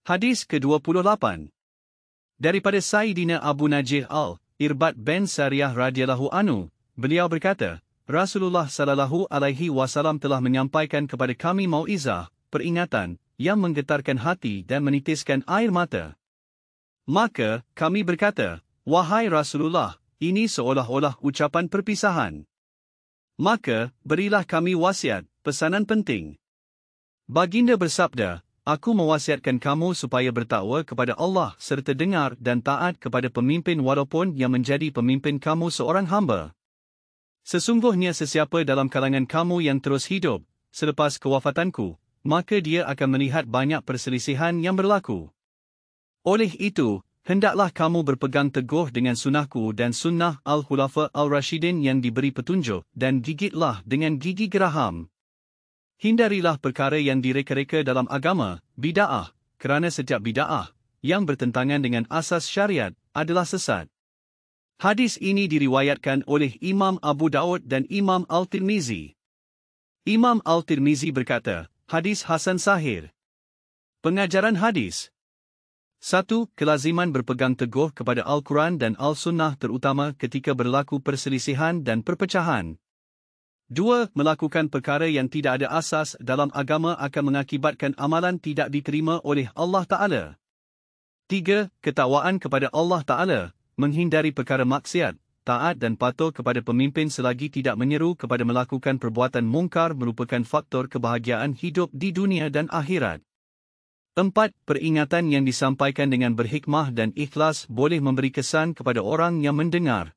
Hadis ke-28. Daripada Sayyidina Abu Najih Al-Irbad bin Sariyah radhiyallahu anhu, beliau berkata, Rasulullah sallallahu alaihi wasallam telah menyampaikan kepada kami mauizah, peringatan, yang menggetarkan hati dan menitiskan air mata. Maka, kami berkata, wahai Rasulullah, ini seolah-olah ucapan perpisahan. Maka, berilah kami wasiat, pesanan penting. Baginda bersabda, aku mewasiatkan kamu supaya bertakwa kepada Allah serta dengar dan taat kepada pemimpin walaupun yang menjadi pemimpin kamu seorang hamba. Sesungguhnya sesiapa dalam kalangan kamu yang terus hidup, selepas kewafatanku, maka dia akan melihat banyak perselisihan yang berlaku. Oleh itu, hendaklah kamu berpegang teguh dengan sunnahku dan sunnah Al-Khulafa Al-Rashidin yang diberi petunjuk dan gigitlah dengan gigi geraham. Hindarilah perkara yang direka-reka dalam agama, bid'ah, kerana setiap bid'ah yang bertentangan dengan asas syariat adalah sesat. Hadis ini diriwayatkan oleh Imam Abu Daud dan Imam Al-Tirmizi. Imam Al-Tirmizi berkata, hadis Hasan Sahih. Pengajaran hadis. 1. Kelaziman berpegang teguh kepada Al-Quran dan Al-Sunnah terutama ketika berlaku perselisihan dan perpecahan. 2. Melakukan perkara yang tidak ada asas dalam agama akan mengakibatkan amalan tidak diterima oleh Allah Ta'ala. 3. Ketakwaan kepada Allah Ta'ala, menghindari perkara maksiat, taat dan patuh kepada pemimpin selagi tidak menyeru kepada melakukan perbuatan mungkar merupakan faktor kebahagiaan hidup di dunia dan akhirat. 4. Peringatan yang disampaikan dengan berhikmah dan ikhlas boleh memberi kesan kepada orang yang mendengar.